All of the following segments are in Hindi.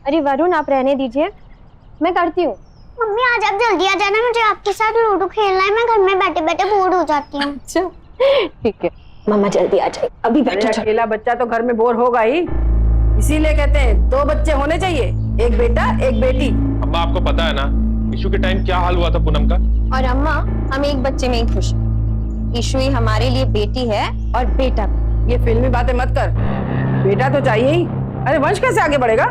अरे वरुण, आप रहने दीजिए, मैं करती हूँ। मम्मी आज आप जल्दी आ जाना, मुझे आपके साथ लूडो खेलना है। मैं घर में बैठे बैठे बोर हो जाती हूँ। अच्छा ठीक है, मामा जल्दी आ जाए। अभी बैठो। अकेला बच्चा तो घर में बोर होगा ही, इसीलिए कहते हैं 2 बच्चे होने चाहिए, एक बेटा एक बेटी। अम्मा आपको पता है ना ईशु के टाइम क्या हाल हुआ था पूनम का। और अम्मा, हम एक बच्चे में ही खुश हैं। ईशु ही हमारे लिए बेटी है और बेटा भी। ये फिल्मी बातें मत कर, बेटा तो चाहिए ही। अरे वंश कैसे आगे बढ़ेगा?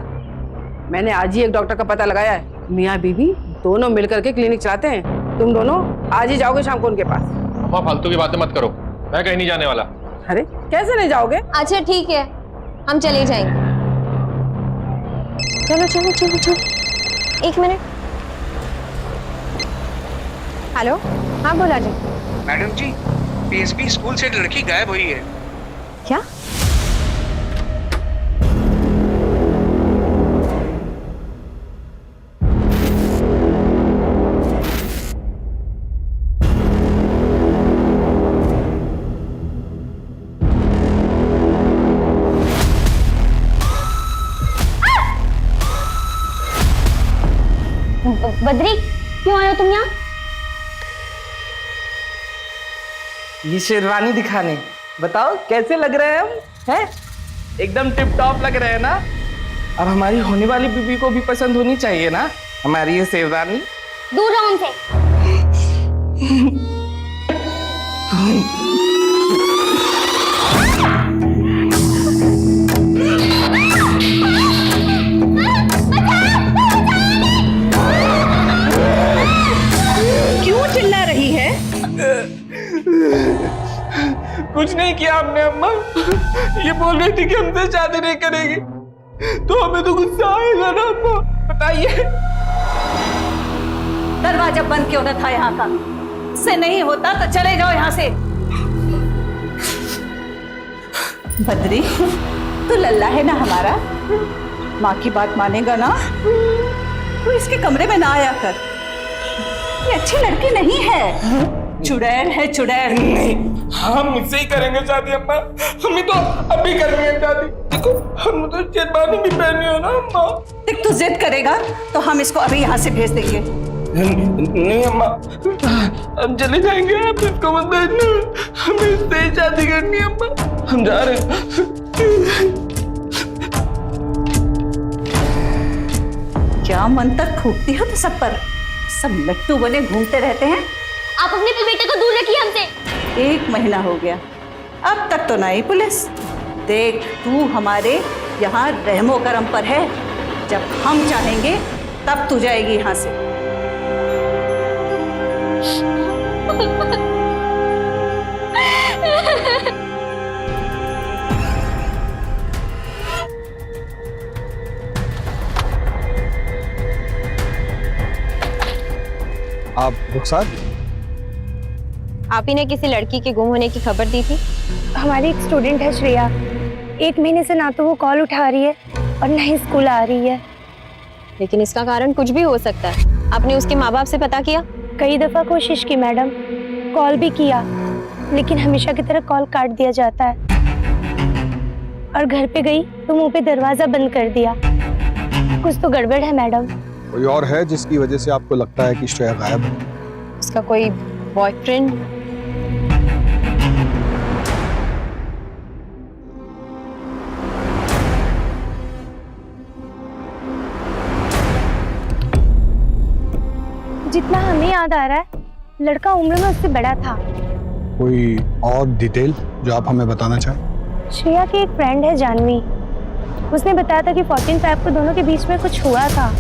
मैंने आज ही एक डॉक्टर का पता लगाया है, मियाँ बीवी दोनों मिलकर के क्लिनिक चलाते हैं। तुम दोनों आज ही जाओगे शाम को उनके पास। अम्मा फालतू की बातें मत करो, मैं कहीं नहीं जाने वाला। अरे कैसे नहीं जाओगे? अच्छा ठीक है, हम चले जाएंगे। चलो चलो चलो चलो, 1 मिनट। हेलो, हाँ बोला जी। मैडम जी, पीएसबी स्कूल से लड़की गायब हुई है। क्या? बद्री, क्यों आए हो तुम यहाँ? ये शेरवानी दिखाने, बताओ कैसे लग रहे हैं हम? हैं? एकदम टिप टॉप लग रहे हैं ना? अब हमारी होने वाली बीबी को भी पसंद होनी चाहिए ना हमारी ये शेरवानी। दूर रहो उनसे। क्यों चिल्ला रही है? कुछ नहीं किया हमने अम्मा, ये बोल रही थी कि हमसे शादी नहीं करेगी, तो हमें तो गुस्सा आएगा ना अम्मा, बताइए। दरवाजा बंद क्यों न था यहाँ का? इससे नहीं होता तो चले जाओ यहाँ से। बद्री, तू लल्ला है ना हमारा, माँ की बात मानेगा ना? तू इसके कमरे में ना आया कर, ये अच्छी लड़की नहीं है, चुड़ैल है चुड़ैल। नहीं, हम मुझसे ही करेंगे शादी अम्मा, हमें तो अभी करनी है शादी। देखो हम तो शेरवानी भी पहनी हो ना अम्मा। देख तू जिद करेगा तो हम इसको अभी यहाँ से भेज देंगे। नहीं अम्मा, हम चले जाएंगे, आप इसको मत भेजना, हमें इससे ही शादी करनी है अम्मा, हम जा रहे हैं। क्या मन तक फूकती हो तो सब पर, सब लट्टू बने घूमते रहते हैं। आप अपने बेटे को दूर रखिए हमसे। 1 महीना हो गया, अब तक तो नहीं पुलिस। देख तू हमारे यहाँ रहमो करम पर है, जब हम चाहेंगे तब तू जाएगी यहाँ से। आप रुखसार? आप ही ने किसी लड़की के गुम होने की खबर दी थी? हमारी एक स्टूडेंट है श्रेया, 1 महीने से ना तो वो कॉल उठा रही है और ना ही स्कूल आ रही है। लेकिन इसका कारण कुछ भी हो सकता है। आपने उसके माँ बाप से पता किया? कई दफा कोशिश की मैडम, कॉल भी किया, लेकिन हमेशा की तरह कॉल काट दिया जाता है। और घर पे गई तो मुंह पे दरवाजा बंद कर दिया। कुछ तो गड़बड़ है मैडम। कोई और है जिसकी वजह से आपको लगता है कि श्रेया गायब है? उसका कोई बॉयफ्रेंड? जितना हमें याद आ रहा है, लड़का उम्र में उससे बड़ा था। कोई और डिटेल जो आप हमें बताना चाहें? श्रेया की एक फ्रेंड है जानवी, उसने बताया था कि 14/5 को दोनों के बीच में कुछ हुआ था।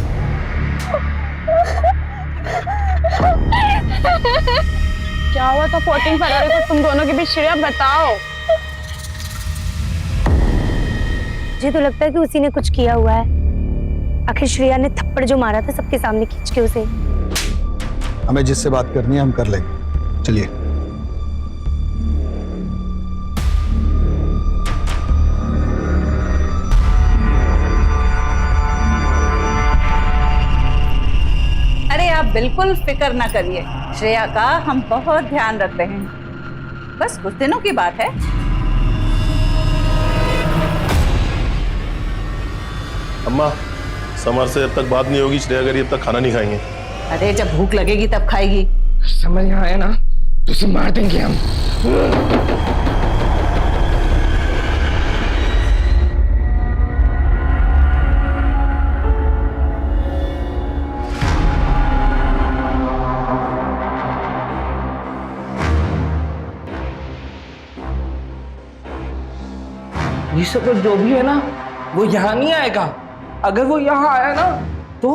क्या हुआ था 14 फरवरी को तुम दोनों के बीच श्रेया, बताओ। मुझे तो लगता है कि उसी ने कुछ किया हुआ है। आखिर श्रेया ने थप्पड़ जो मारा था सबके सामने खींच के उसे। हमें जिससे बात करनी है हम कर लेंगे, चलिए। अरे आप बिल्कुल फिक्र ना करिए, श्रेया का हम बहुत ध्यान रख रहे हैं, बस कुछ दिनों की बात है। अम्मा समर से जब तक बात नहीं होगी श्रेया करी तब तक खाना नहीं खाएंगे। अरे जब भूख लगेगी तब खाएगी। समझ यहाँ आया ना तो उसे मार देंगे हम। ये सब जो भी है ना वो यहाँ नहीं आएगा। अगर वो यहाँ आया ना तो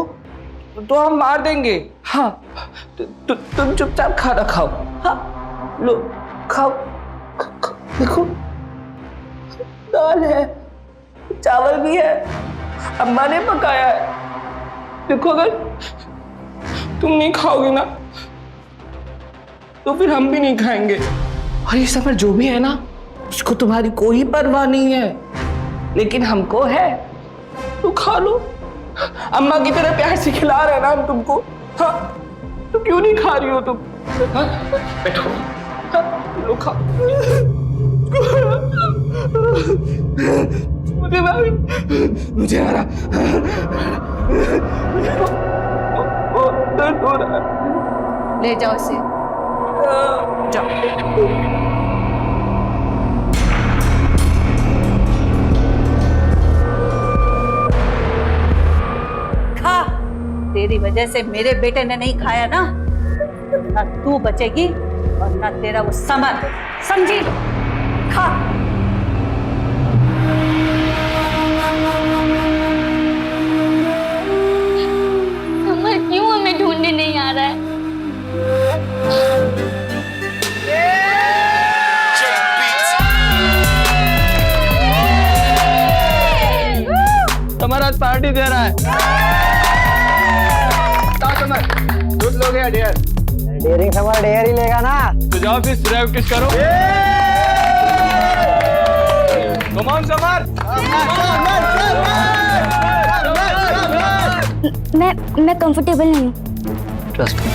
हम मार देंगे। हाँ तुम चुपचाप खाना खाओ। हाँ लो खाओ। देखो दाल है, चावल भी है, अम्मा ने पकाया है। देखो अगर तुम नहीं खाओगे ना तो फिर हम भी नहीं खाएंगे। और ये सब जो भी है ना उसको तुम्हारी कोई परवाह नहीं है, लेकिन हमको है। तो खा लो, अम्मा की तरह प्यार से खिला रहे ना हम तुमको। हाँ तो क्यों नहीं खा रही हो तुम? हाँ बैठो, हाँ लो खाओ। मुझे आ रहा दर्द हो रहा है। ले जाओ इसे। जाओ। तेरी वजह से मेरे बेटे ने नहीं खाया ना, ना तू बचेगी और ना तेरा वो समर, समझी? खा। समर क्यों हमें ढूंढने नहीं आ रहा है? समर आज पार्टी दे रहा है। दूध लोगे या डेयर? डेयरिंग समर डेयर ही लेगा ना। तो जाओ फिर प्रैक्टिस करो। Come on Samar. मैं कंफर्टेबल नहीं हूँ। Trust me.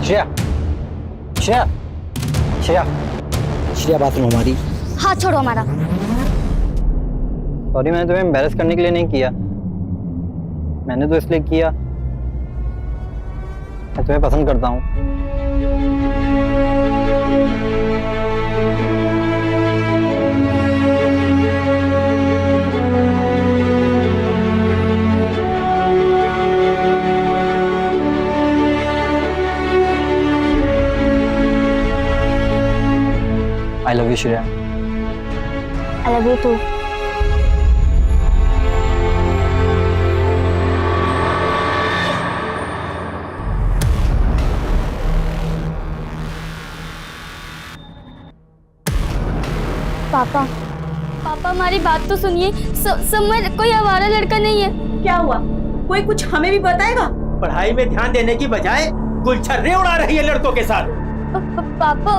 Shreya Shreya Shreya Shreya bathroom हमारी। हाथ छोड़ो हमारा। सॉरी, मैंने तुम्हें एम्बैरेस करने के लिए नहीं किया, मैंने तो इसलिए किया मैं तुम्हें पसंद करता हूँ। I love you, Shreya. I love you too. पापा हमारी बात तो सुनिए। समर कोई आवारा लड़का नहीं है। क्या हुआ? कोई कुछ हमें भी बताएगा? पढ़ाई में ध्यान देने की बजाय गुलछर्रे उड़ा रही है लड़कों के साथ। पापा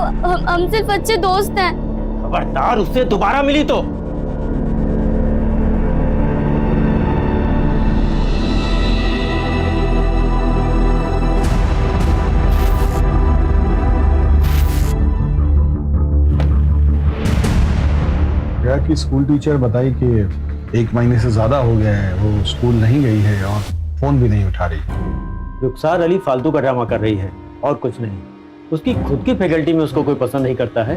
हम सिर्फ अच्छे दोस्त हैं। खबरदार उससे दोबारा मिली तो। की स्कूल टीचर बताई कि 1 महीने से ज्यादा हो गया है वो स्कूल नहीं गई है और फोन भी नहीं उठा रही। रुखसार अली फालतू का ड्रामा कर रही है और कुछ नहीं। उसकी खुद की फैकल्टी में उसको कोई पसंद नहीं करता है,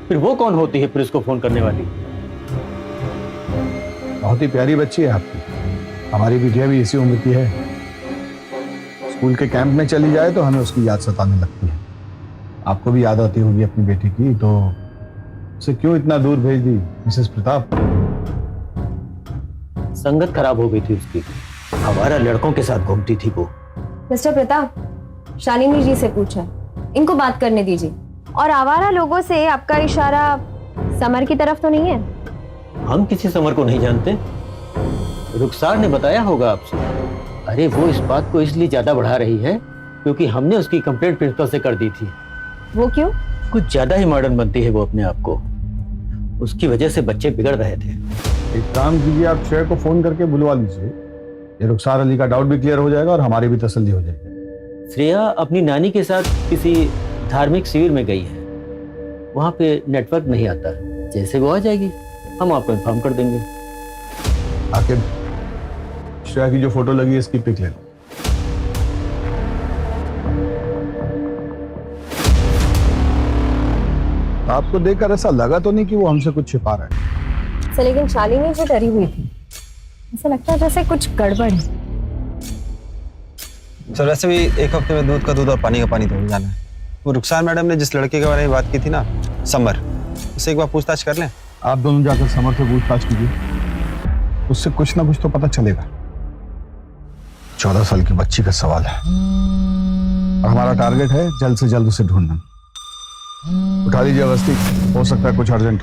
फिर वो कौन होती है फिर उसको फोन करने वाली? बहुत ही प्यारी बच्ची है आपकी, हमारी बिटिया भी इसी उम्र की है। स्कूल के कैंप में चली जाए तो हमें उसकी याद सताने लगती है। आपको भी याद आती होगी अपनी बेटी की, तो उसे क्यों इतना दूर भेज दी मिसेस प्रताप? संगत खराब हो गई थी उसकी, हमारा लड़कों के साथ घूमती थी वो। मिस्टर प्रताप, शालिनी जी से पूछा, इनको बात करने दीजिए। और आवारा लोगों से आपका इशारा समर की तरफ तो नहीं है? हम किसी समर को नहीं जानते, रुखसार ने बताया होगा आपसे। अरे वो इस बात को इसलिए ज्यादा बढ़ा रही है क्योंकि हमने उसकी कंप्लेंट प्रिंसिपल से कर दी थी। वो क्यों? कुछ ज्यादा ही मॉडर्न बनती है वो अपने आप को, उसकी वजह से बच्चे बिगड़ रहे थे। एक काम कीजिए, आप श्रेया को फोन करके बुलवा लीजिए, ये रुखसार अली का डाउट भी क्लियर हो जाएगा और हमारी भी तसल्ली हो जाएगी। श्रेया अपनी नानी के साथ किसी धार्मिक शिविर में गई है, वहां पे नेटवर्क नहीं आता। जैसे वो आ जाएगी हम आपको इन्फॉर्म कर देंगे। आकिब, श्रेया की जो फोटो लगी है इसकी पिक ले लो। आपको देखकर ऐसा लगा तो नहीं कि वो हमसे कुछ छिपा रहा है? सर लेकिन शालिनी जो डरी हुई थी, ऐसा लगता है जैसे कुछ गड़बड़ है। सर वैसे भी एक हफ्ते में दूध का दूध और पानी का पानी तो हो जाना है। वो रुखसार मैडम ने जिस लड़के के बारे में बात की थी ना, समर, उससे एक बार पूछताछ कर लें। आप दोनों जाकर समर से पूछताछ कीजिए, उससे कुछ ना कुछ तो पता चलेगा। 14 साल की बच्ची का सवाल है और हमारा टारगेट है जल्द से जल्द उसे ढूंढना। उठा लीजिए अवस्थी, हो सकता है कुछ urgent.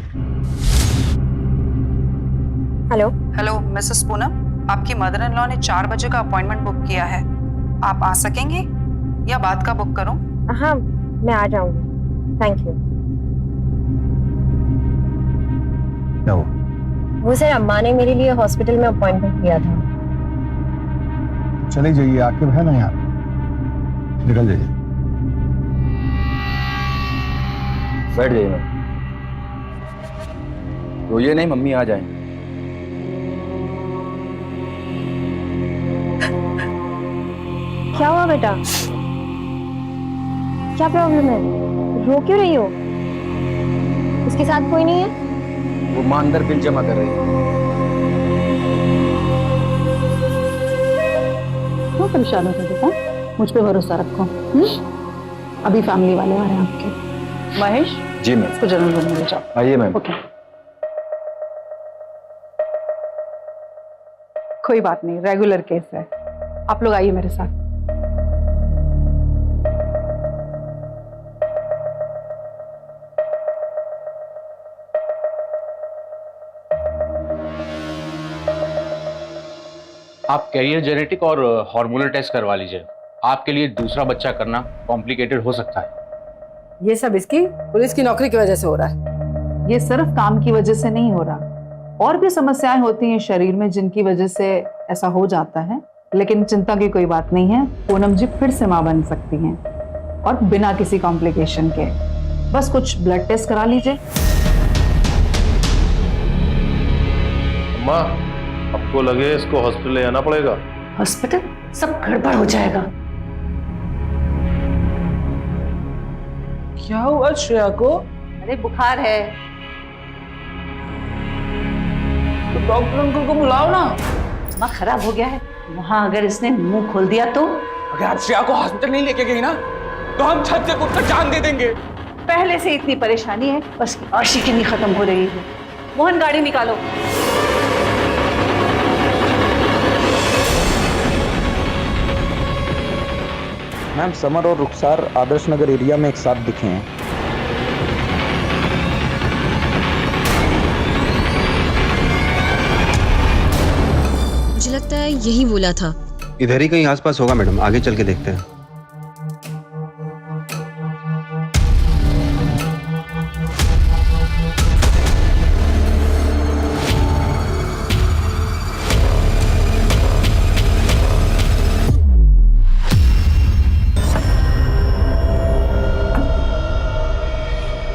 Hello hello Mrs Poonam, आपकी मदर इन लॉ ने 4 बजे का अपॉइंटमेंट बुक किया है। आप आ सकेंगे या बाद का बुक करूं? हाँ मैं आ जाऊंगी, थैंक यू। क्या हुआ? वो सर अम्मा ने मेरे लिए हॉस्पिटल में अपॉइंटमेंट लिया था। चले जाइए, आकिब है ना यार, निकल जाइए। बैठ जाइए मैम, रोइए नहीं, मम्मी आ जाए। क्या हुआ बेटा? क्या प्रॉब्लम है? रो क्यों रही हो? उसके साथ कोई नहीं है? वो मां अंदर बिल जमा कर रही है। क्यों परेशान हो बेटा? मुझ पे भरोसा रखो। अभी फैमिली वाले आ रहे हैं आपके। महेश जी मैम। इसको जनरल रूम में ले जाओ। आइए मैम। ओके, कोई बात नहीं, रेगुलर केस है। आप लोग आइए मेरे साथ। आप कैरियर जेनेटिक और हार्मोनल टेस्ट करवा लीजिए। आपके लिए दूसरा बच्चा करना कॉम्प्लिकेटेड हो सकता है। ये सब इसकी पुलिस की नौकरी की वजह से हो रहा है। ये सिर्फ काम की वजह से नहीं हो रहा, और भी समस्याएं होती हैं शरीर में जिनकी वजह से ऐसा हो जाता है। लेकिन चिंता की कोई बात नहीं है, पूनम जी फिर से मां बन सकती हैं और बिना किसी कॉम्प्लिकेशन के। बस कुछ ब्लड टेस्ट करा लीजिए। अम्मा, आपको लगे इसको हॉस्पिटल ले जाना पड़ेगा? हॉस्पिटल? सब गड़बड़ हो जाएगा। क्या हुआ श्रेया को? अरे बुखार है। तो डॉक्टर अंकल को बुलाओ ना। दिमाग खराब हो गया है, वहां अगर इसने मुंह खोल दिया तो? अगर आज श्रेया को हॉस्पिटल नहीं लेके गई ना तो हम छत से कूदकर जान दे देंगे। पहले से इतनी परेशानी है, बस आशिकी नहीं खत्म हो रही है। मोहन गाड़ी निकालो। मैम, समर और रुखसार आदर्श नगर एरिया में एक साथ दिखे हैं। मुझे लगता है यही बोला था। इधर ही कहीं आसपास होगा मैडम, आगे चल के देखते हैं।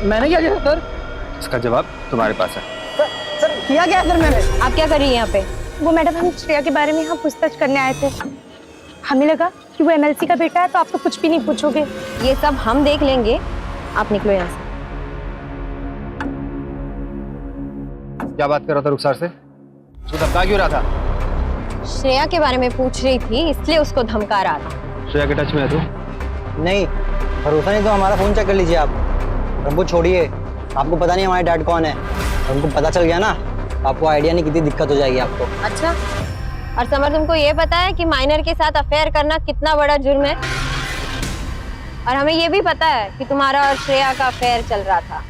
मैंने क्या किया सर? इसका जवाब तुम्हारे पास है। सर किया क्या सर मैंने? आप क्या कर रही हैं यहाँ पे? वो मैडम, हम श्रेया के बारे में यहाँ पूछताछ करने आए थे। हमें लगा कि वो एमएलसी का बेटा है तो आप तो कुछ भी नहीं पूछोगे। ये सब हम देख लेंगे, आप निकलो यहाँ से। क्या बात कर रहा था रुखसार से? उसको धमका क्यों रहा था? श्रेया के बारे में पूछ रही थी, इसलिए उसको धमका रहा था। श्रेया के टच में है तू? नहीं, भरोसा नहीं तो हमारा फोन चेक कर लीजिए आप। हमको छोड़िए, आपको पता नहीं हमारे डैड कौन है। हमको पता चल गया ना, आपको आइडिया नहीं कितनी दिक्कत हो जाएगी आपको। अच्छा, और समर तुमको ये पता है कि माइनर के साथ अफेयर करना कितना बड़ा जुर्म है? और हमें ये भी पता है कि तुम्हारा और श्रेया का अफेयर चल रहा था।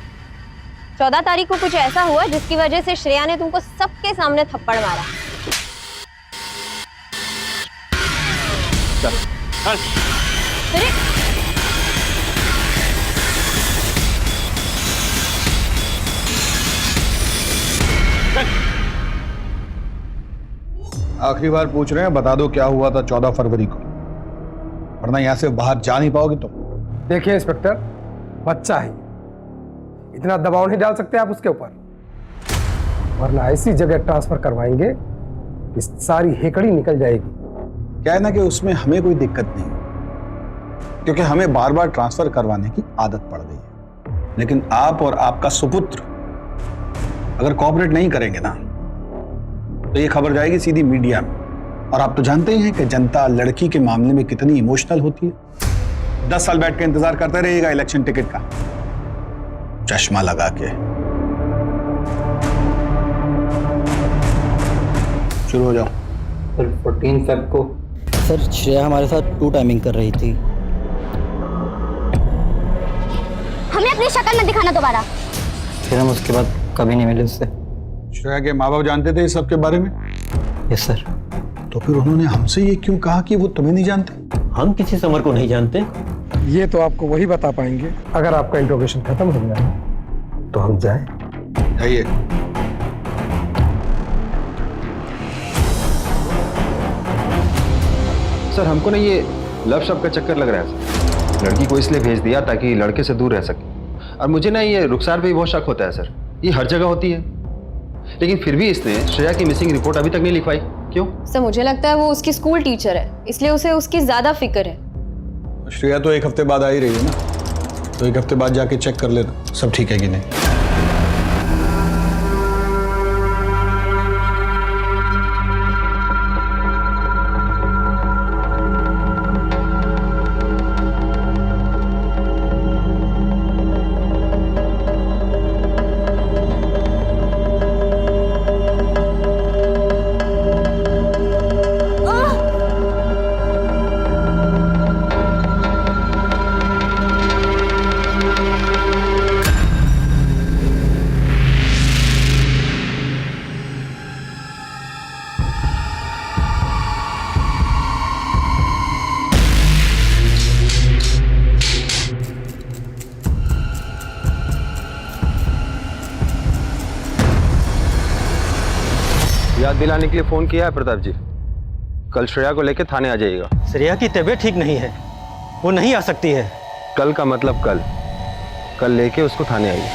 14 तारीख को कुछ ऐसा हुआ जिसकी वजह से श्रेया ने तुमको सबके सामने थप्पड़ मारा। अरे आखिरी बार पूछ रहे हैं, बता दो क्या हुआ था 14 फरवरी को? वरना यहाँ से बाहर जा नहीं पाओगे तुम। देखिए इंस्पेक्टर, बच्चा है, इतना दबाव नहीं डाल सकते आप उसके ऊपर, वरना ऐसी जगह ट्रांसफर करवाएंगे कि सारी हेकड़ी निकल जाएगी। क्या है ना कि उसमें हमें कोई दिक्कत नहीं, क्योंकि हमें बार बार ट्रांसफर करवाने की आदत पड़ गई है। लेकिन आप और आपका सुपुत्र अगर कोऑपरेट नहीं करेंगे ना, तो ये खबर जाएगी सीधी मीडिया में। और आप तो जानते ही हैं कि जनता लड़की के मामले में कितनी इमोशनल होती है। 10 साल बैठ के इंतजार करते रहिएगा इलेक्शन टिकट का, चश्मा लगा के। शुरू हो जाओ। सर 14 फेब को सर श्रेया हमारे साथ 2 टाइमिंग कर रही थी। हमें अपनी शक्ल मत दिखाना दोबारा। फिर हम उसके बाद कभी नहीं मिले उससे। श्रेया के माँ बाप जानते थे इस सब के बारे में? Yes sir. तो फिर उन्होंने हमसे ये क्यों कहा कि वो तुम्हें नहीं जानते? हम किसी समर को नहीं जानते। ये तो आपको वही बता पाएंगे अगर आपका इंट्रोगेशन खत्म हो गया तो हम जाए। जाइए। सर हमको ना ये लव शब्द का चक्कर लग रहा है। लड़की को इसलिए भेज दिया ताकि लड़के से दूर रह सके। और मुझे ना ये रुखसार पे भी बहुत शक होता है सर, ये हर जगह होती है, लेकिन फिर भी इसने श्रेया की मिसिंग रिपोर्ट अभी तक नहीं लिखवाई। क्यों? सर मुझे लगता है वो उसकी स्कूल टीचर है, इसलिए उसे उसकी ज्यादा फिक्र है। श्रेया तो 1 हफ्ते बाद आ ही रही है ना, तो 1 हफ्ते बाद जाके चेक कर लेना सब ठीक है कि नहीं। याद दिलाने के लिए फोन किया है प्रताप जी, कल श्रेया को लेके थाने आ जाइएगा। श्रेया की तबीयत ठीक नहीं है, वो नहीं आ सकती है। कल का मतलब कल लेके उसको थाने आइए।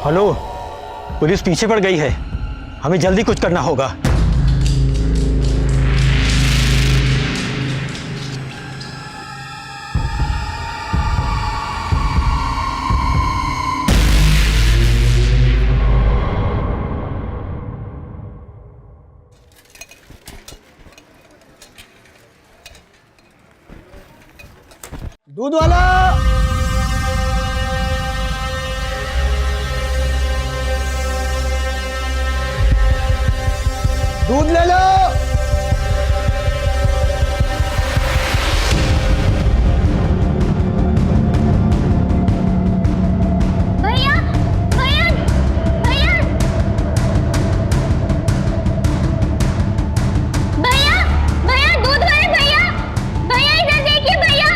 हेलो, पुलिस पीछे पड़ गई है, हमें जल्दी कुछ करना होगा। दूध वाला, दूध ले लो। भैया भैया भैया भैया भैया दूध वाले भैया, भैया इधर देखिए, भैया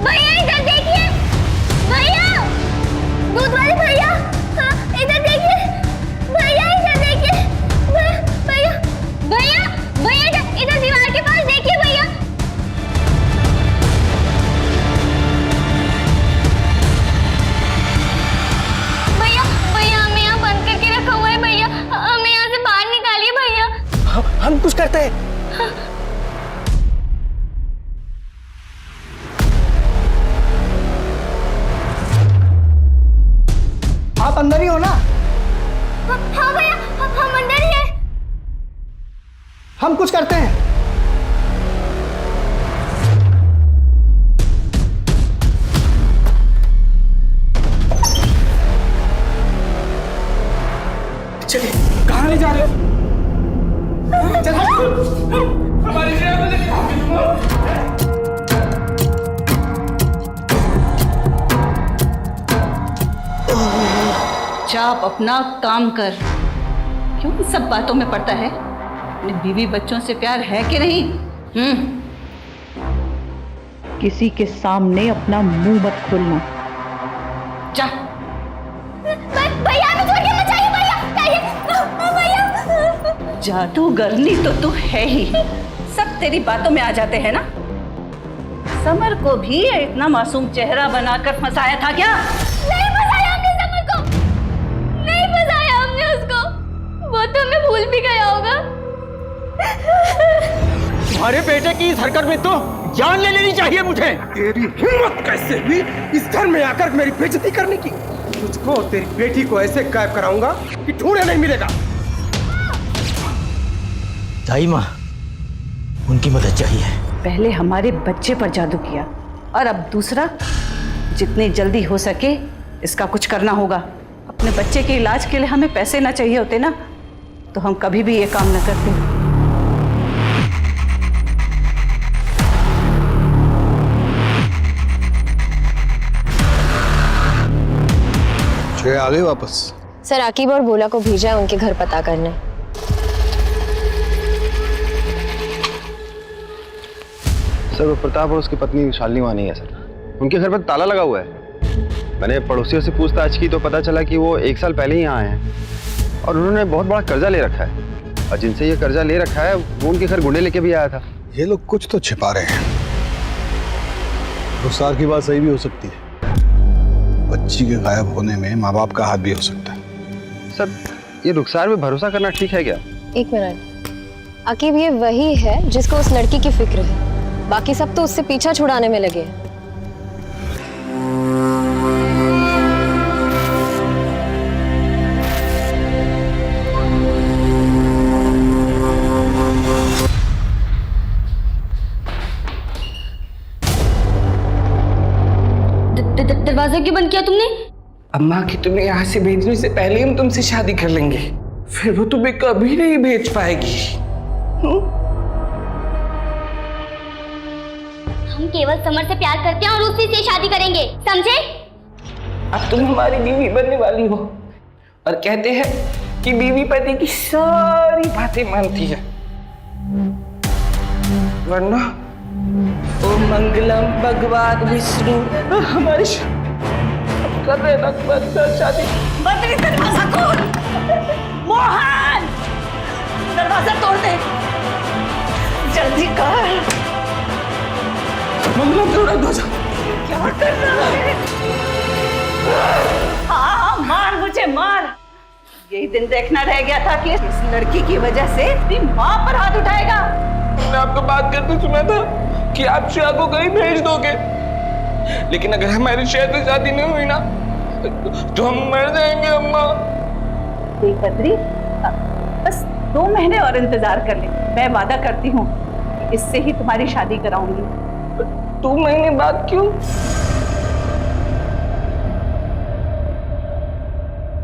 भैया इधर देखिए, भैया दूध वाले भैया, हाँ इधर देखिए, भैया इधर देखिए, भैया भैया भैया इधर दीवार के पास देखिए भैया। भैया भैया हमें यहाँ बंद करके रखा हुआ है भैया, हमें यहाँ से बाहर निकालिए भैया। हम कुछ करते हैं। आप अंदर ही हो ना? हाँ भैया हम अंदर ही है। हम कुछ करते हैं। चलिए, कहाँ ले जा रहे हो? हमारी आप अपना काम कर। क्यों इन सब बातों में पड़ता है? अपने बीवी बच्चों से प्यार है कि नहीं? किसी के सामने अपना मुंह मत खोलना। जा। भैया हमें छोड़ के मत जाइए भैया, भैया जादूगरनी तो तू है ही, सब तेरी बातों में आ जाते हैं ना। समर को भी इतना मासूम चेहरा बनाकर फंसाया था क्या? नहीं फंसाया हमने समर को, नहीं फंसाया हमने उसको, वो तो हमें भूल भी गया होगा। तुम्हारे बेटे की इस हरकत में तो जान ले लेनी चाहिए मुझे। तेरी हिम्मत कैसे हुई इस घर में आकर मेरी बेइज्जती करने की? तुझको तेरी बेटी को ऐसे गायब कराऊंगा कि ढूंढे नहीं मिलेगा। दाई माँ, उनकी मदद चाहिए। पहले हमारे बच्चे पर जादू किया और अब दूसरा। जितनी जल्दी हो सके इसका कुछ करना होगा। अपने बच्चे के इलाज के लिए हमें पैसे ना चाहिए होते ना, तो हम कभी भी ये काम न करते। आ गए वापस? सर आकिब और भोला को भेजा है उनके घर पता करने। सर वो प्रताप और उसकी पत्नी शालिनी वहाँ नहीं है सर। उनके घर पर ताला लगा हुआ है। मैंने पड़ोसियों से पूछताछ की तो पता चला कि वो 1 साल पहले ही यहाँ आए हैं और उन्होंने बहुत बड़ा कर्जा ले रखा है, और जिनसे ये कर्जा ले रखा है वो उनके घर गुंडे लेके भी आया था। ये लोग कुछ तो छिपा रहे हैं। रुखसार की बात सही भी हो सकती है। बच्ची के गायब होने में माँ बाप का हाथ भी हो सकता है। सर ये रुखसार पे भरोसा करना ठीक है क्या? एक मिनट, आकिब ये वही है जिसको उस लड़की की फिक्र है, बाकी सब तो उससे पीछा छुड़ाने में लगे हैं। दरवाजा क्यों बंद किया तुमने? अम्मा की तुम्हें यहाँ से भेजने से पहले हम तुमसे शादी कर लेंगे, फिर वो तुम्हें कभी नहीं भेज पाएगी। हम केवल समर से प्यार करते हैं और उसी से शादी करेंगे, समझे? अब तुम हमारी बीवी बनने वाली हो और कहते हैं कि बीवी पति की सारी बातें मानती है, वरना ओ मंगलम भगवान विष्णु हमारी कर रहे ना शादी। बदरी दरवाजा खोल। मोहन दरवाजा तोड़ दे, जल्दी कर। मंगलम तोड़ा दरवाजा। क्या कर रहा है? हाँ मार मुझे मार। यही दिन देखना रह गया था कि इस लड़की की वजह से तेरी माँ पर हाथ उठाएगा। मैंने आपको बात करते सुना था कि आप श्रेया को कहीं भेज दोगे, लेकिन अगर हमारी श्रेया से शादी नहीं हुई ना तो हम मर जाएंगे अम्मा। देख बद्री, बस 2 महीने और इंतजार कर ले। मैं वादा करती हूँ कि इससे ही तुम्हारी शादी कराऊंगी। 2 महीने बाद क्यों?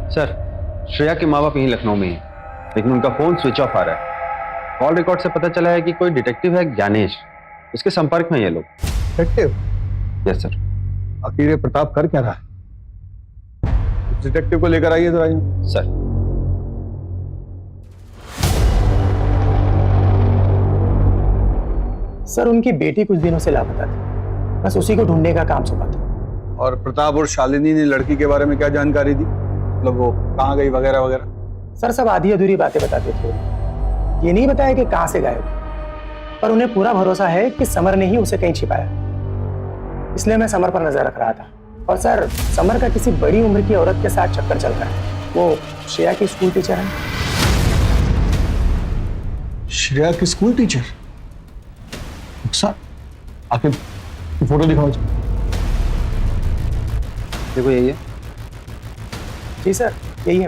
सर श्रेया के माँ बाप यहीं लखनऊ में ही, लेकिन उनका फोन स्विच ऑफ आ रहा है। कॉल रिकॉर्ड से पता चला है कि कोई डिटेक्टिव है ज्ञानेश, उसके संपर्क में ये लोग। डिटेक्टिव? Yes sir. आखिर ये प्रताप कर क्या रहा है? डिटेक्टिव को लेकर आइए जरा। सर सर उनकी बेटी कुछ दिनों से लापता थी, बस उसी को ढूंढने का काम सौंपा था। और प्रताप और शालिनी ने लड़की के बारे में क्या जानकारी दी? मतलब वो कहाँ गई वगैरह वगैरह? सर सब आधी अधूरी बातें बताते थे, ये नहीं बताया कि कहाँ से गायब, पर उन्हें पूरा भरोसा है कि समर ने ही उसे कहीं छिपाया। इसलिए मैं समर पर नजर रख रहा था। और सर समर का किसी बड़ी उम्र की औरत के साथ चक्कर चल रहा है, वो श्रेया की स्कूल टीचर है। श्रेया की स्कूल टीचर? रुखसार, आखिर फोटो दिखाओ। देखो यही है। जी सर यही है।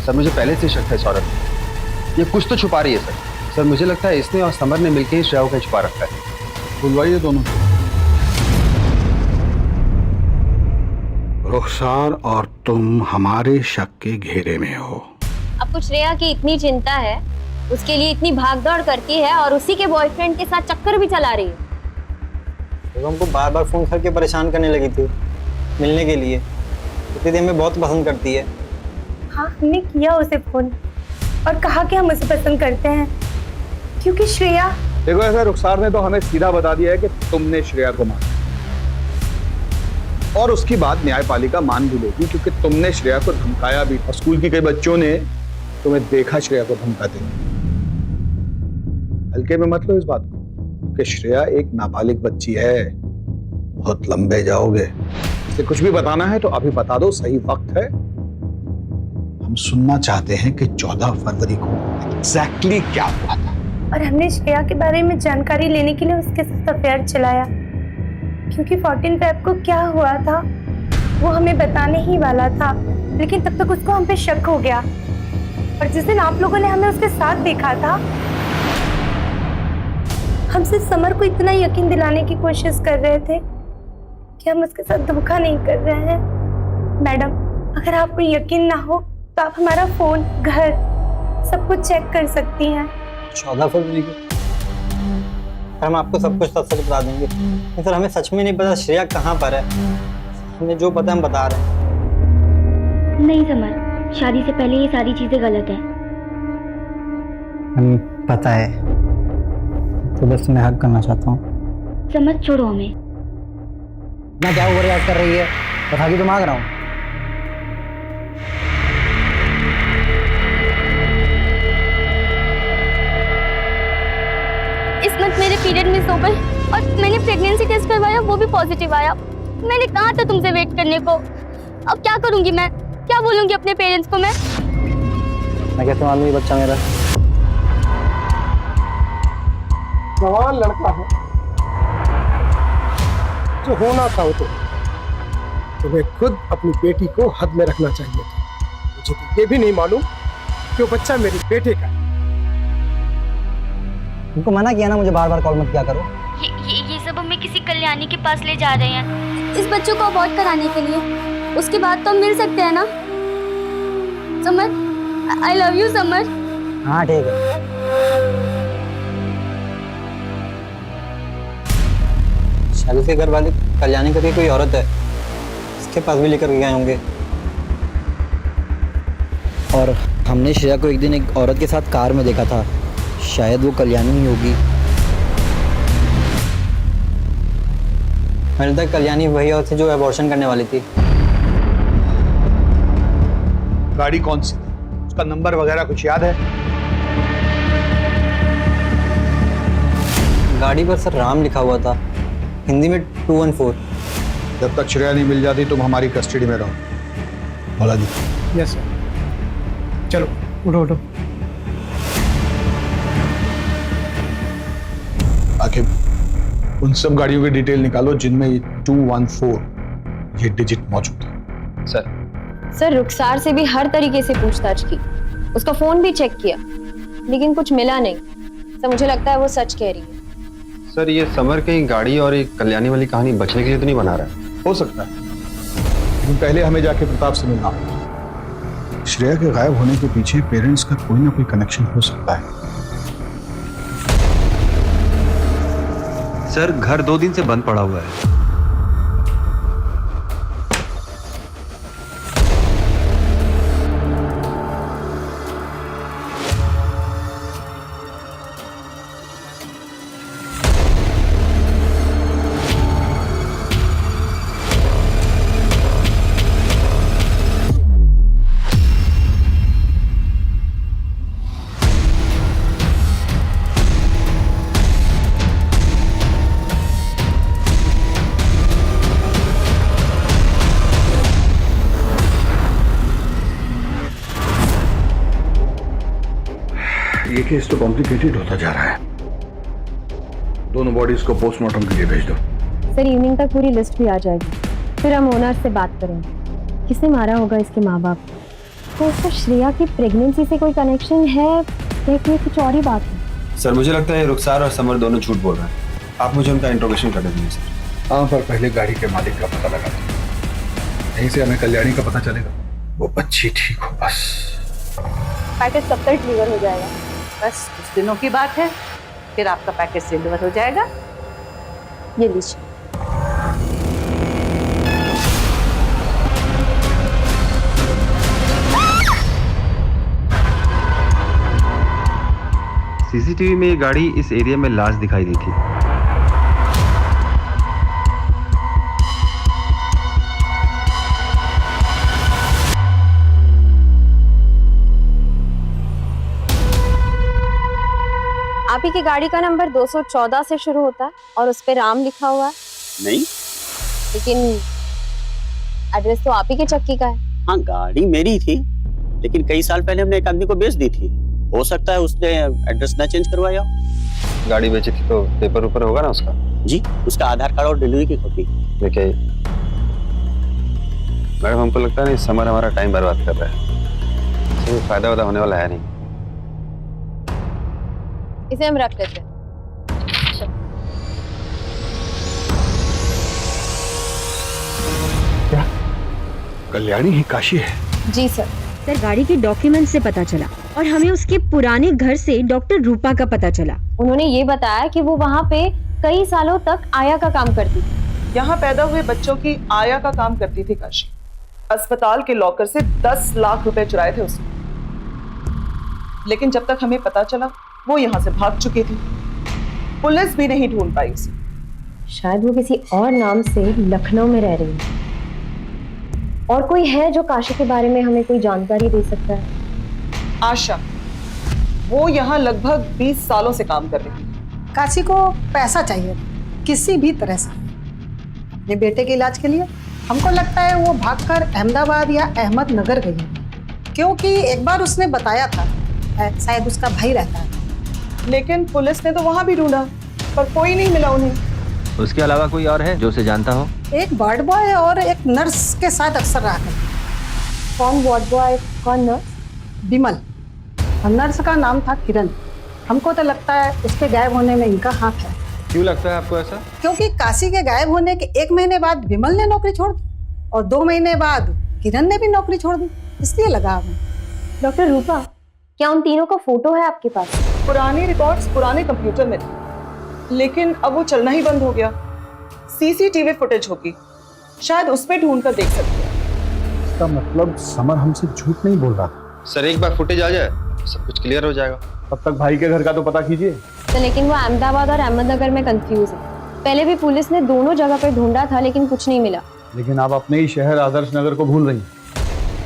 सर मुझे पहले से शक है इस औरत में, ये कुछ तो छुपा रही है सर। सर मुझे लगता है इसने और समर ने मिलकर ही श्रेया को छुपा रखा है। बुलवाइए दोनों। रुखसार और तुम हमारे शक के घेरे में हो। आपको श्रेया की इतनी चिंता है, उसके लिए इतनी भागदौड़ करती है और उसी के बॉयफ्रेंड के साथ चक्कर भी चला रही है। तो हमको बार बार फोन करके परेशान करने लगी थी मिलने के लिए। दीदी हमें बहुत पसंद करती है। हाँ हमने किया उसे फोन और कहा कि हम उसे पसंद करते हैं, क्योंकि श्रेया। देखो ऐसा रुखसार ने तो हमें सीधा बता दिया है कि तुमने श्रेया को मारा, और उसकी बात न्यायपालिका मान भी लेगी क्योंकि तुमने श्रेया को धमकाया भी। और स्कूल की कई बच्चों ने तुम्हें देखा श्रेया को धमकाते हुए। हल्के में मत लो इस बात को कि श्रेया एक नाबालिग बच्ची है, बहुत लंबे जाओगे। इसे कुछ भी बताना है तो अभी बता दो, सही वक्त है। हम सुनना चाहते हैं कि 14 फरवरी को एग्जैक्टली क्या हुआ था। और हमने श्रेया के बारे में जानकारी लेने के लिए उसके साथ अफेयर चलाया, क्योंकि 14 फेब को क्या हुआ था वो हमें बताने ही वाला था, लेकिन तब तक उसको हम पे शक हो गया। और जिस दिन आप लोगों ने हमें उसके साथ देखा था, हम सिर्फ समर को इतना यकीन दिलाने की कोशिश कर रहे थे कि हम उसके साथ धोखा नहीं कर रहे हैं। मैडम, अगर आपको यकीन ना हो तो आप हमारा फोन, घर सब कुछ चेक कर सकती हैं। 14 फरवरी को हम आपको सब कुछ सच बता देंगे। नहीं सर, हमें सच में नहीं पता श्रेया कहाँ पर है। हमें जो पता हम बता रहे हैं। नहीं समर, शादी से पहले ये सारी चीजें गलत है। पता है, तो बस मैं हक करना चाहता हूँ। समझ, छोड़ो हमें। मैं क्या ओवर रिएक्ट कर रही है, बता के तो मांग रहा हूँ। इस मंथ मेरे पीरियड मिस हो गए और मैंने प्रेगनेंसी टेस्ट करवाया, वो भी पॉजिटिव आया। मैंने कहा था तुमसे वेट करने को। अब क्या करूंगी मैं? क्या बोलूंगी अपने पेरेंट्स को मैं कैसे मालूम ये बच्चा मेरा? जवान लड़का है, जो होना था वो तो तुम्हें खुद अपनी बेटी को हद में रखना चाहिए था। मुझे तो ये भी नहीं मालूम कि वो बच्चा मेरे बेटे का है। उनको मना किया ना मुझे बार बार कॉल मत किया करो। ये सब हमें किसी कल्याणी के पास ले जा रहे हैं इस बच्चों को अबॉर्ट कराने के लिए। उसके बाद तो हम मिल सकते हैं ना? Summer, I love you summer. हाँ ठीक है। शादी के घर वाले कल्याणी करके कोई औरत है, इसके पास भी लेकर गए होंगे। और हमने श्रेया को एक दिन एक औरत के साथ कार में देखा था, शायद वो कल्याणी ही होगी। मेरे तक कल्याणी वही औरत थी जो अबॉर्शन करने वाली थी। गाड़ी कौन सी थी, उसका नंबर वगैरह कुछ याद है? गाड़ी पर सर राम लिखा हुआ था, हिंदी में 214। जब तक श्रेया नहीं मिल जाती तुम हमारी कस्टडी में रहो। बोला जी। Yes sir. चलो उठो उठो। आखिर उन सब गाड़ियों की डिटेल निकालो जिनमें ये 214 ये डिजिट मौजूद है। सर रुखसार से भी हर तरीके से पूछताछ की, उसका फोन भी चेक किया, लेकिन कुछ मिला नहीं। सर मुझे लगता है वो सच कह रही है। सर ये समर कहीं गाड़ी और एक कल्याणी वाली कहानी बचने के लिए तो नहीं बना रहा है? हो सकता है, लेकिन पहले हमें जाके प्रताप से मिलना होगा। श्रेया के गायब होने के पीछे पेरेंट्स का कोई ना कोई कनेक्शन हो सकता है। सर घर 2 दिन से बंद पड़ा हुआ है। ये केस तो कॉम्प्लिकेटेड होता जा रहा है। दोनों बॉडीज को पोस्टमार्टम के लिए भेज दो। सर इवनिंग तक पूरी लिस्ट भी आ जाएगी, फिर हम ओनर से बात करेंगे। किसने मारा होगा इसके माँ बाप को? तो उसका श्रेया की प्रेगनेंसी से कोई कनेक्शन है या फिर कुछ और ही बात है? सर मुझे लगता है रुखसार और समर दोनों झूठ बोल रहे हैं। आप मुझे उनका इंट्रोगेशन कर दीजिए सर। हाँ, पर पहले गाड़ी के मालिक का पता लगा दो, यहीं से हमें कल्याणी का पता चलेगा। वो बच्ची ठीक हो बस। पैकेज कब तक डिलीवर हो जाएगा? बस कुछ दिनों की बात है, फिर आपका पैकेज डिलीवर हो जाएगा। ये लीजिए। सीसीटीवी में ये गाड़ी इस एरिया में लास्ट दिखाई दी थी। आप ही की गाड़ी का नंबर 214 से शुरू होता है और उस पे राम लिखा हुआ है। नहीं, लेकिन एड्रेस तो आप ही के चक्की का है। हाँ गाड़ी मेरी थी, लेकिन कई साल पहले हमने एक आदमी को बेच दी थी। हो सकता है उसने एड्रेस ना चेंज करवाया हो। गाड़ी बेची थी तो पेपर ऊपर होगा ना उसका? जी, उसका आधार कार्ड और डिलीवरी की कॉपी। देखिए मैडम, हमको लगता है नहीं समर हमारा टाइम बर्बाद कर रहा है। इसमें फायदा वादा होने वाला है नहीं। इसे हम रख लेते हैं। क्या कल्याणी ही काशी है? जी सर। सर गाड़ी के डॉक्यूमेंट से पता चला और हमें उसके पुराने घर से डॉक्टर रूपा का पता चला। उन्होंने ये बताया कि वो वहाँ पे कई सालों तक आया का काम करती थी। यहाँ पैदा हुए बच्चों की आया का काम करती थी काशी। अस्पताल के लॉकर से 10 लाख रुपए चुराए थे उसने, लेकिन जब तक हमें पता चला वो यहाँ से भाग चुकी थी। पुलिस भी नहीं ढूंढ पाई उसे। शायद वो किसी और नाम से लखनऊ में रह रही है। और कोई है जो काशी के बारे में हमें कोई जानकारी दे सकता है? आशा, वो यहाँ लगभग 20 सालों से काम कर रही है। काशी को पैसा चाहिए किसी भी तरह से अपने बेटे के इलाज के लिए। हमको लगता है वो भागकर अहमदाबाद या अहमदनगर गई है, क्योंकि एक बार उसने बताया था शायद उसका भाई रहता है। लेकिन पुलिस ने तो वहां भी ढूंढा पर कोई नहीं मिला उन्हें। उसके अलावा कोई और है जो उसे जानता हो? एक वार्ड बॉय और एक नर्स के साथ अक्सर रहा करता। कौन वार्ड बॉय, कौन नर्स? विमल। और नर्स का नाम था किरण। हमको तो लगता है उसके गायब होने में इनका हाथ है। क्यों लगता है आपको ऐसा? क्योंकि काशी के गायब होने के 1 महीने बाद विमल ने नौकरी छोड़ दी और 2 महीने बाद किरण ने भी नौकरी छोड़ दी, इसलिए लगा हमें। डॉक्टर रूपा, क्या उन तीनों का फोटो है आपके पास? पुराने रिकॉर्ड्स पुराने कंप्यूटर में थे, लेकिन अब वो चलना ही बंद हो गया। सीसीटीवी फुटेज होगी, शायद उसमें ढूंढ कर देख सकते हैं। इसका मतलब समर हमसे झूठ नहीं बोल रहा था। सर एक बार फुटेज आ जाए सब कुछ क्लियर हो जाएगा। तब तक भाई के घर का तो पता कीजिए। तो लेकिन वो अहमदाबाद और अहमदनगर में कंफ्यूज है। पहले भी पुलिस ने दोनों जगह पर ढूंढा था लेकिन कुछ नहीं मिला। लेकिन आप अपने ही शहर आदर्श नगर को भूल रही हैं।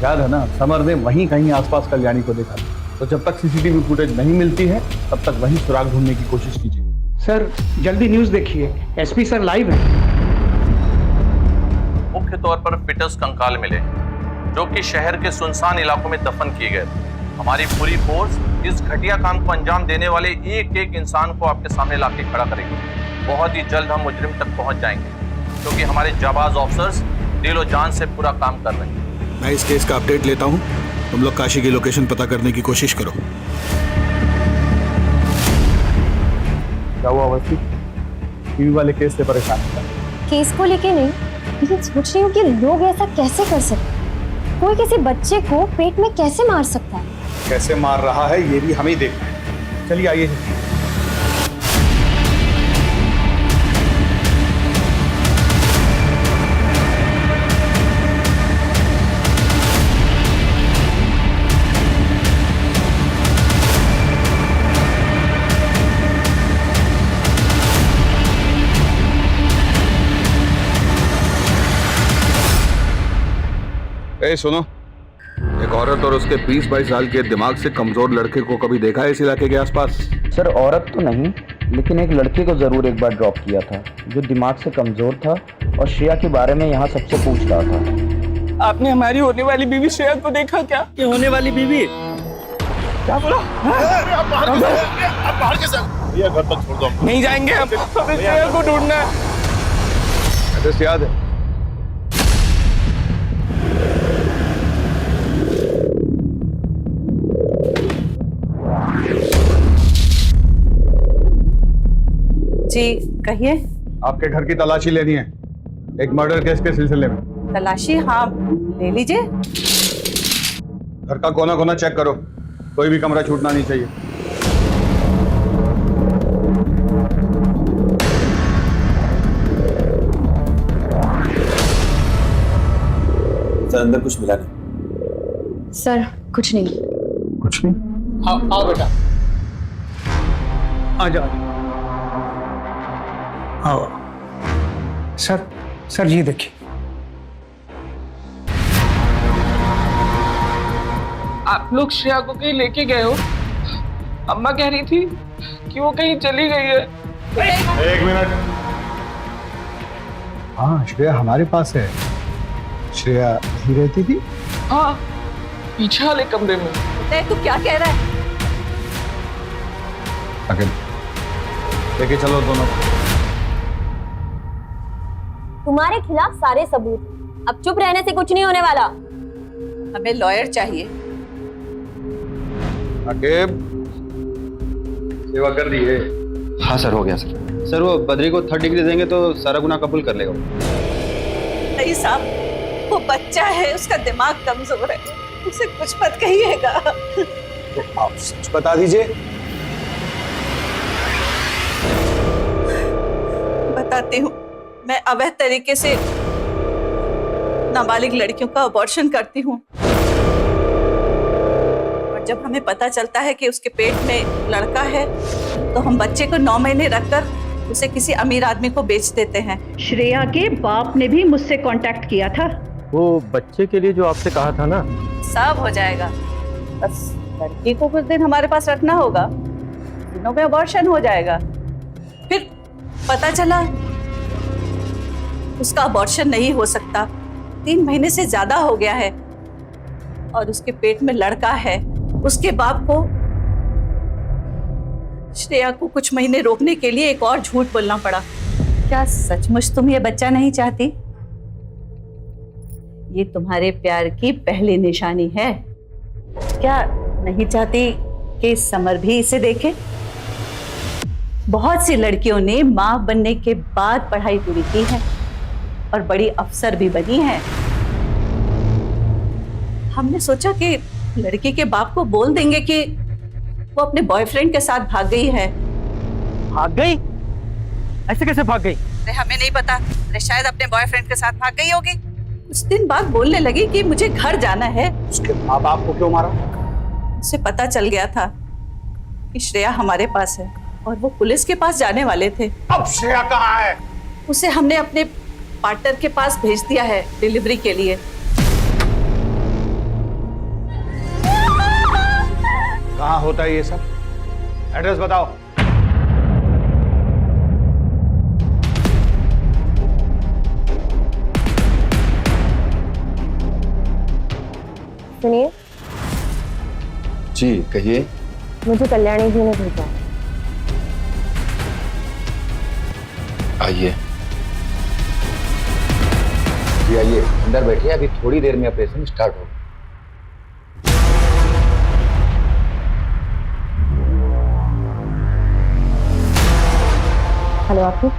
याद है ना, समर ने वहीं कहीं आसपास कल्याणी को देखा था। तो जब तक सीसीटीवी फुटेज नहीं मिलती है तब तक वहीं सुराग ढूंढने की कोशिश कीजिए। सर जल्दी न्यूज़ देखिए, एसपी सर लाइव है। मुख्य तौर पर फिटस कंकाल मिले जो कि शहर के सुनसान इलाकों में दफन किए गए थे। हमारी पूरी फोर्स इस घटिया काम को अंजाम देने वाले एक एक इंसान को आपके सामने लाके खड़ा करेगी। बहुत ही जल्द हम मुजरिम तक पहुंच जाएंगे, क्योंकि हमारे जाबाज ऑफिसर्स दिलो जान से पूरा काम कर रहे हैं। मैं इस केस का अपडेट लेता हूँ, तुम लोग काशी की लोकेशन पता करने की कोशिश करो। क्या हुआ अवस्थी? टीवी वाले केस से परेशान था? केस को लेके नहीं, लेकिन सोच रही हूँ कि लोग ऐसा कैसे कर सकते हैं। कोई किसी बच्चे को पेट में कैसे मार सकता है? कैसे मार रहा है ये भी हमें ही देखना है। चलिए आइए। सुनो, एक औरत और उसके 20-22 साल के दिमाग से कमजोर लड़के को कभी देखा है इस इलाके के आसपास? सर औरत तो नहीं, लेकिन एक लड़के को जरूर एक बार ड्रॉप किया था जो दिमाग से कमजोर था और श्रेया के बारे में यहाँ सबसे पूछ रहा था। आपने हमारी होने वाली बीवी श्रेया को देखा क्या? ये होने वाली बीवी? क्या बोला? आप बाहर कैसे? भैया घर तक छोड़ दो। नहीं जाएंगे हम, हमें श्रेया को ढूंढना है। एड्रेस याद है? जी कहिए। आपके घर की तलाशी लेनी है, एक मर्डर केस के सिलसिले में। तलाशी? हाँ ले लीजिए। घर का कोना कोना चेक करो, कोई भी कमरा छूटना नहीं चाहिए। सर अंदर कुछ मिला नहीं? सर कुछ नहीं। कुछ नहीं? आओ बेटा, आ जाओ। आओ सर। सर जी देखिए, आप लोग श्रेया को कहीं लेके गए हो? अम्मा कह रही थी कि वो कहीं चली गई है। एक मिनट। हाँ, श्रेया हमारे पास है। श्रेया यहीं रहती थी? हाँ, पीछे वाले कमरे में। तू क्या कह रहा है? लेके चलो दोनों। तुम्हारे खिलाफ सारे सबूत, अब चुप रहने से कुछ नहीं होने वाला। हमें लॉयर चाहिए। आकिब, सेवा कर दी है? हाँ सर, हो गया सर। सर वो बद्री को 3rd डिग्री देंगे तो सारा गुनाह कबूल कर लेगा। नहीं साहब, वो बच्चा है, उसका दिमाग कमजोर है, उसे कुछ मत कहिएगा। तो आप सच बता दीजिए। बताती हूँ, मैं अवैध तरीके से नाबालिग लड़कियों का अबॉर्शन करती हूँ, और जब हमें पता चलता है कि उसके पेट में लड़का है तो हम बच्चे को 9 महीने रखकर उसे किसी अमीर आदमी को बेच देते हैं। श्रेया के बाप ने भी मुझसे कांटेक्ट किया था। वो बच्चे के लिए जो आपसे कहा था ना, सब हो जाएगा, बस लड़की को कुछ दिन हमारे पास रखना होगा, दिनों में अबॉर्शन हो जाएगा। फिर पता चला उसका अबॉर्शन नहीं हो सकता, 3 महीने से ज्यादा हो गया है और उसके पेट में लड़का है। उसके बाप को श्रेया को कुछ महीने रोकने के लिए एक और झूठ बोलना पड़ा। क्या सचमुच तुम ये बच्चा नहीं चाहती? ये तुम्हारे प्यार की पहली निशानी है। क्या नहीं चाहती कि समर भी इसे देखे? बहुत सी लड़कियों ने मां बनने के बाद पढ़ाई पूरी की है और बड़ी अफसर भी बनी है। हमने सोचा कि लड़की के बाप को बोल देंगे कि वो अपने बॉयफ्रेंड के साथ भाग गई है। भाग गई? ऐसे कैसे भाग गई? अरे हमें नहीं पता, अरे शायद अपने बॉयफ्रेंड के साथ भाग गई होगी। कुछ दिन बाद बोलने लगी कि मुझे घर जाना है। उसके माँ बाप को क्यों मारा? उसे पता चल गया था कि श्रेया हमारे पास है और वो पुलिस के पास जाने वाले थे। अब श्रेया कहाँ है? उसे हमने अपने पार्टनर के पास भेज दिया है डिलीवरी के लिए। कहाँ होता है ये सब? एड्रेस बताओ। सुनिए। जी कहिए। मुझे कल्याणी जी ने भेजा। आइए। जी आइए, अंदर बैठिए, अभी थोड़ी देर में ऑपरेशन स्टार्ट होगा। हेलो आखिर,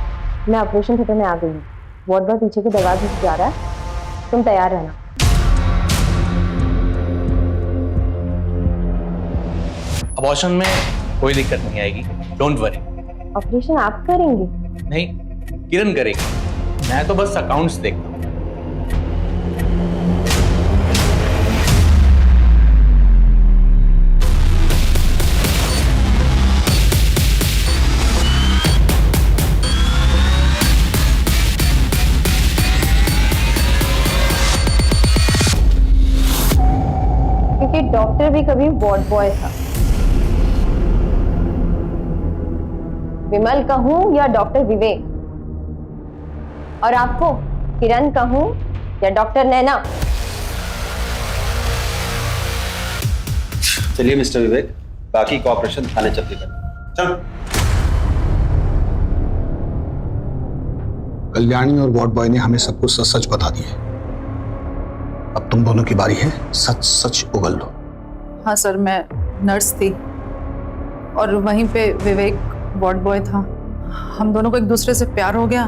मैं ऑपरेशन थिएटर में आ गई हूँ। वार्ड बॉय पीछे के दरवाजे से जा रहा है, तुम तैयार रहना। अबॉर्शन में कोई दिक्कत नहीं आएगी, डोंट वरी। ऑपरेशन आप करेंगे? नहीं, किरण करेगी, मैं तो बस अकाउंट्स देखता हूँ। क्योंकि डॉक्टर भी कभी वार्ड बॉय था। विमल कहूं या डॉक्टर विवेक, और आपको किरण कहूं या डॉक्टर नैना? चलिए मिस्टर विवेक, बाकी का ऑपरेशन थाने चलते कर। चल। कल्याणी और वार्ड बॉय ने हमें सब कुछ सच सच बता दिया। अब तुम दोनों की बारी है, सच सच उगल लो। हाँ सर, मैं नर्स थी और वहीं पे विवेक वार्ड बॉय था। हम दोनों को एक दूसरे से प्यार हो गया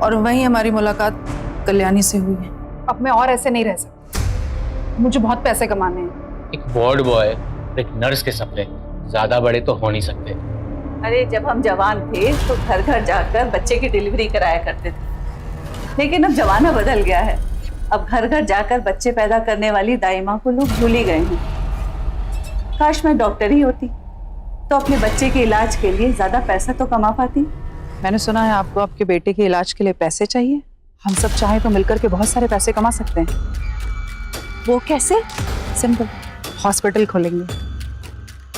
और वहीं हमारी मुलाकात कल्याणी से हुई है। अब मैं और ऐसे नहीं रह सकती, मुझे बहुत पैसे कमाने हैं। एक वार्ड बॉय, एक नर्स के सपने ज्यादा बड़े तो हो नहीं सकते। अरे जब हम जवान थे तो घर घर जाकर बच्चे की डिलीवरी कराया करते थे, लेकिन अब जमाना बदल गया है। अब घर घर जाकर बच्चे पैदा करने वाली दाई माँ को लोग भूल ही गए हैं। काश मैं डॉक्टर ही होती तो अपने बच्चे के इलाज के लिए ज्यादा पैसा तो कमा पाती। मैंने सुना है आपको आपके बेटे के इलाज के लिए पैसे चाहिए। हम सब चाहें तो मिलकर के बहुत सारे पैसे कमा सकते हैं। वो कैसे? सिंपल, हॉस्पिटल खोलेंगे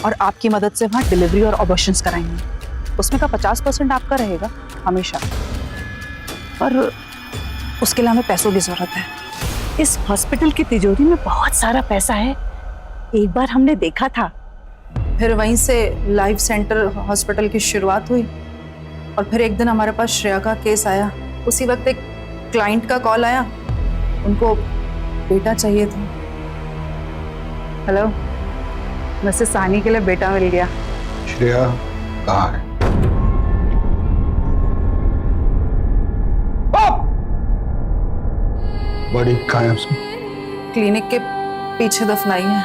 और आपकी मदद से वहाँ डिलीवरी और ऑपरेशंस कराएंगे। उसमें का 50% आपका रहेगा हमेशा, पर उसके लिए हमें पैसों की जरूरत है। इस हॉस्पिटल की तिजोरी में बहुत सारा पैसा है, एक बार हमने देखा था। फिर वहीं से लाइफ सेंटर हॉस्पिटल की शुरुआत हुई और फिर एक दिन हमारे पास श्रेया का केस आया। उसी वक्त एक क्लाइंट का कॉल आया, उनको बेटा चाहिए था। हेलो, वैसे सानी के लिए बेटा मिल गया। श्रेया कहाँ है? बॉडी कहाँ है उसकी? क्लिनिक के पीछे दफनाई है।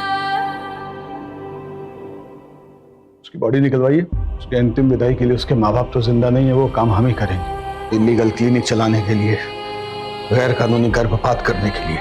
उसकी बॉडी निकलवाइए। उसके अंतिम विदाई के लिए उसके माँ बाप तो जिंदा नहीं है, वो काम हम ही करेंगे। इलीगल क्लिनिक चलाने के लिए, गैर कानूनी गर्भपात करने के लिए।